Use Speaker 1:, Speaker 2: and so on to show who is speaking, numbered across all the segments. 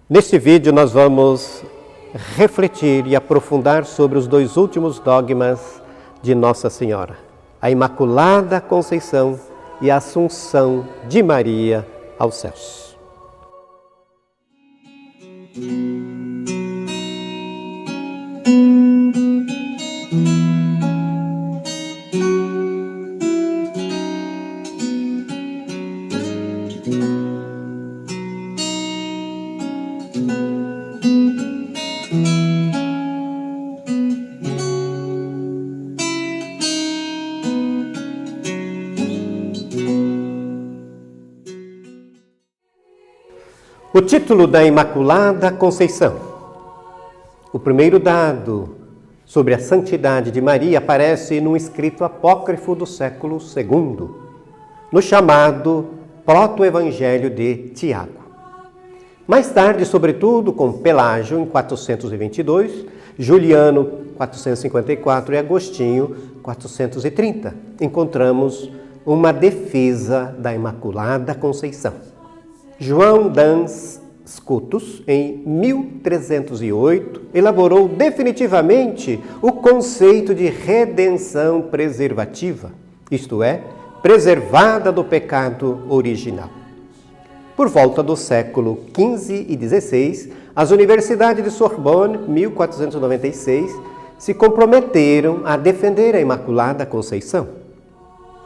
Speaker 1: Neste vídeo nós vamos refletir e aprofundar sobre os dois últimos dogmas de Nossa Senhora, a Imaculada Conceição e a Assunção de Maria aos céus. O título da Imaculada Conceição. O primeiro dado sobre a santidade de Maria aparece num escrito apócrifo do século II, no chamado Proto-Evangelho de Tiago. Mais tarde, sobretudo, com Pelágio, em 422, Juliano, 454 e Agostinho, 430, encontramos uma defesa da Imaculada Conceição. João Dans Scotus, em 1308, elaborou definitivamente o conceito de redenção preservativa, isto é, preservada do pecado original. Por volta do século XV e XVI, as universidades de Sorbonne, 1496, se comprometeram a defender a Imaculada Conceição.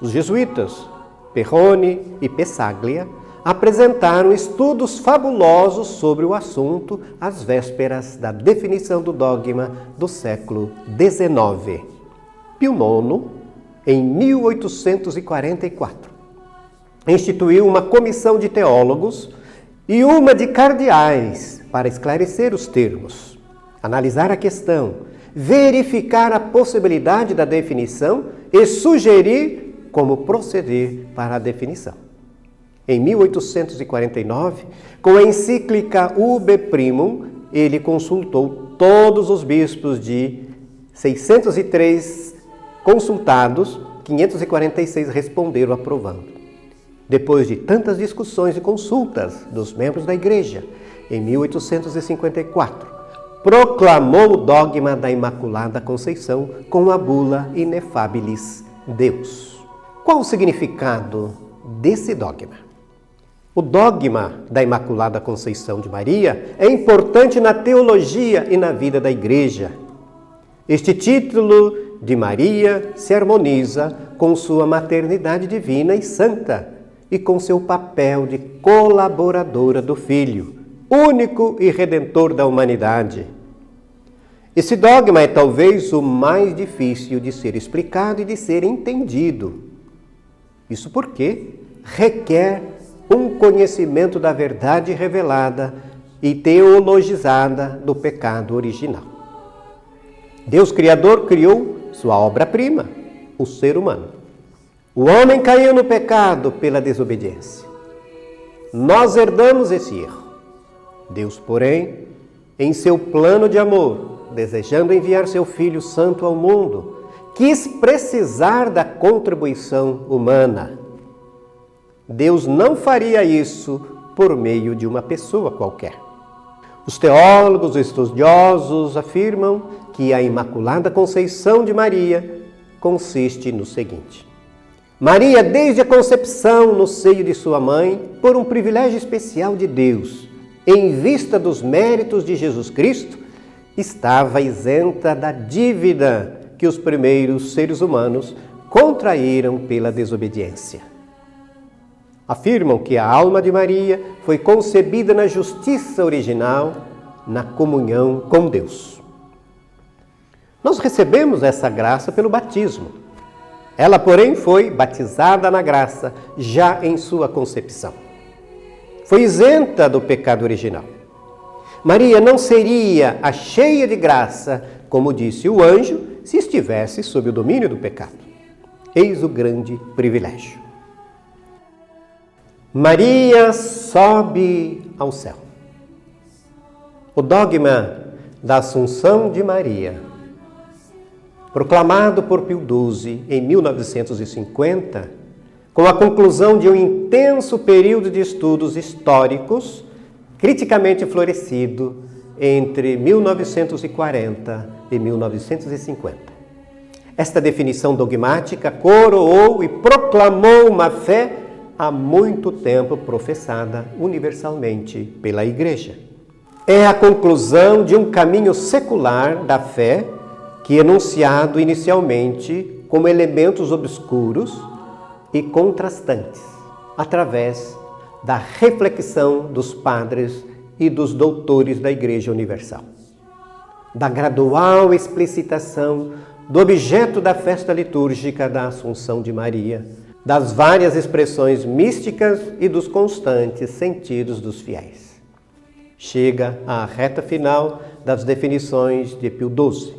Speaker 1: Os jesuítas, Perrone e Pessaglia, apresentaram estudos fabulosos sobre o assunto às vésperas da definição do dogma do século XIX. Pio IX, em 1844, instituiu uma comissão de teólogos e uma de cardeais para esclarecer os termos, analisar a questão, verificar a possibilidade da definição e sugerir como proceder para a definição. Em 1849, com a encíclica Ubi Primum, ele consultou todos os bispos de 603 consultados, 546 responderam aprovando. Depois de tantas discussões e consultas dos membros da Igreja, em 1854, proclamou o dogma da Imaculada Conceição com a bula Ineffabilis Deus. Qual o significado desse dogma? O dogma da Imaculada Conceição de Maria é importante na teologia e na vida da Igreja. Este título de Maria se harmoniza com sua maternidade divina e santa e com seu papel de colaboradora do Filho, único e redentor da humanidade. Esse dogma é talvez o mais difícil de ser explicado e de ser entendido. Isso porque requer um conhecimento da verdade revelada e teologizada do pecado original. Deus Criador criou sua obra-prima, o ser humano. O homem caiu no pecado pela desobediência. Nós herdamos esse erro. Deus, porém, em seu plano de amor, desejando enviar seu Filho Santo ao mundo, quis precisar da contribuição humana. Deus não faria isso por meio de uma pessoa qualquer. Os teólogos estudiosos afirmam que a Imaculada Conceição de Maria consiste no seguinte: Maria, desde a concepção no seio de sua mãe, por um privilégio especial de Deus, em vista dos méritos de Jesus Cristo, estava isenta da dívida que os primeiros seres humanos contraíram pela desobediência. Afirmam que a alma de Maria foi concebida na justiça original, na comunhão com Deus. Nós recebemos essa graça pelo batismo. Ela, porém, foi batizada na graça já em sua concepção. Foi isenta do pecado original. Maria não seria a cheia de graça, como disse o anjo, se estivesse sob o domínio do pecado. Eis o grande privilégio. Maria sobe ao céu. O dogma da Assunção de Maria, proclamado por Pio XII em 1950, com a conclusão de um intenso período de estudos históricos, criticamente florescido entre 1940 e 1950. Esta definição dogmática coroou e proclamou uma fé há muito tempo professada universalmente pela Igreja. É a conclusão de um caminho secular da fé que é enunciado inicialmente como elementos obscuros e contrastantes, através da reflexão dos padres e dos doutores da Igreja Universal. Da gradual explicitação do objeto da festa litúrgica da Assunção de Maria, das várias expressões místicas e dos constantes sentidos dos fiéis. Chega à reta final das definições de Pio XII.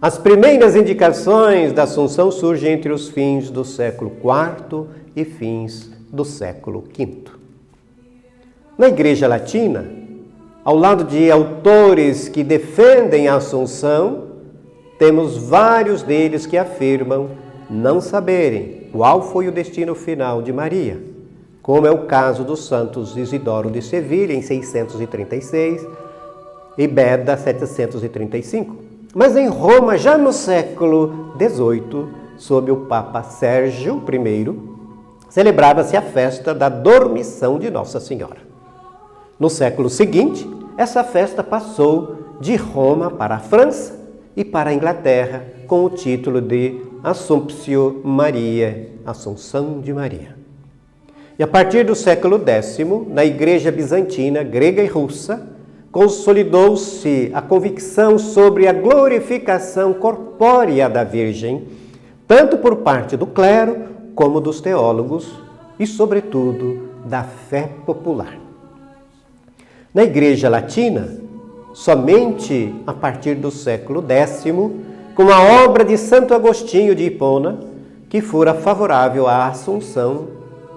Speaker 1: As primeiras indicações da Assunção surgem entre os fins do século IV e fins do século V. Na Igreja Latina, ao lado de autores que defendem a Assunção, temos vários deles que afirmam não saberem qual foi o destino final de Maria, como é o caso dos santos Isidoro de Sevilha, em 636, e Beda, 735. Mas em Roma, já no século XVIII, sob o Papa Sérgio I, celebrava-se a festa da Dormição de Nossa Senhora. No século seguinte, essa festa passou de Roma para a França e para a Inglaterra, com o título de Assumptio Mariae, Assunção de Maria. E a partir do século X, na Igreja Bizantina, grega e russa, consolidou-se a convicção sobre a glorificação corpórea da Virgem, tanto por parte do clero como dos teólogos e, sobretudo, da fé popular. Na Igreja Latina, somente a partir do século X, com a obra de Santo Agostinho de Hipona, que fora favorável à Assunção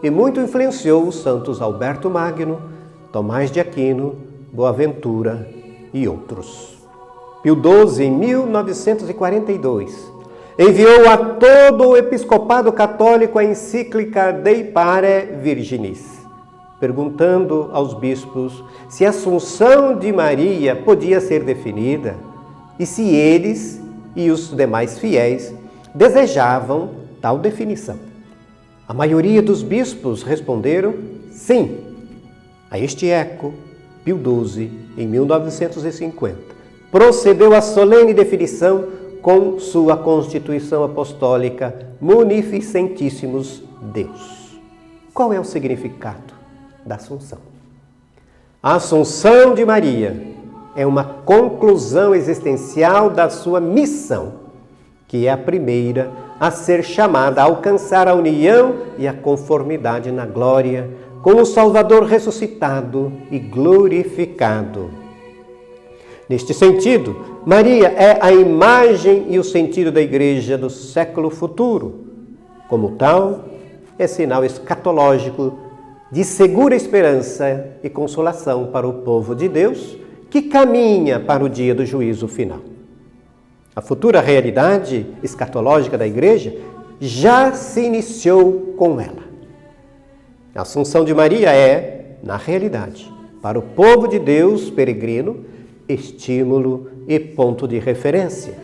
Speaker 1: e muito influenciou os santos Alberto Magno, Tomás de Aquino, Boaventura e outros. Pio XII, em 1942, enviou a todo o episcopado católico a encíclica Dei Pare Virginis, perguntando aos bispos se a Assunção de Maria podia ser definida e se eles e os demais fiéis desejavam tal definição. A maioria dos bispos responderam sim. A este eco, Pio XII, em 1950, procedeu à solene definição com sua Constituição Apostólica Munificentíssimos Deus. Qual é o significado da Assunção? A Assunção de Maria é uma conclusão existencial da sua missão, que é a primeira a ser chamada a alcançar a união e a conformidade na glória com o Salvador ressuscitado e glorificado. Neste sentido, Maria é a imagem e o sentido da Igreja do século futuro. Como tal, é sinal escatológico de segura esperança e consolação para o povo de Deus que caminha para o dia do juízo final. A futura realidade escatológica da Igreja já se iniciou com ela. A Assunção de Maria é, na realidade, para o povo de Deus peregrino, estímulo e ponto de referência,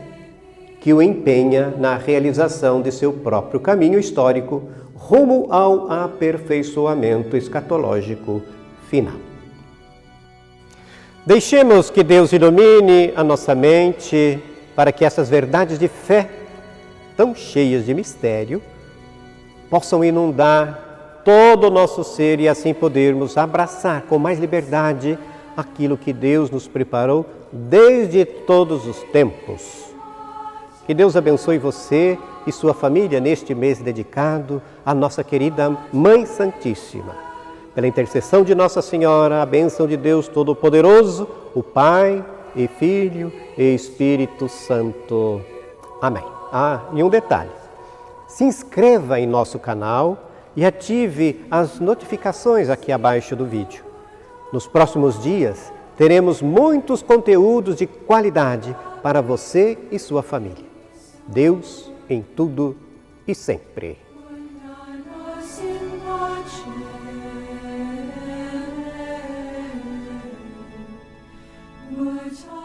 Speaker 1: que o empenha na realização de seu próprio caminho histórico rumo ao aperfeiçoamento escatológico final. Deixemos que Deus ilumine a nossa mente para que essas verdades de fé, tão cheias de mistério, possam inundar todo o nosso ser e assim podermos abraçar com mais liberdade aquilo que Deus nos preparou desde todos os tempos. Que Deus abençoe você e sua família neste mês dedicado à nossa querida Mãe Santíssima. Pela intercessão de Nossa Senhora, a bênção de Deus Todo-Poderoso, o Pai e Filho e Espírito Santo. Amém. E um detalhe, se inscreva em nosso canal e ative as notificações aqui abaixo do vídeo. Nos próximos dias, teremos muitos conteúdos de qualidade para você e sua família. Deus em tudo e sempre.
Speaker 2: child.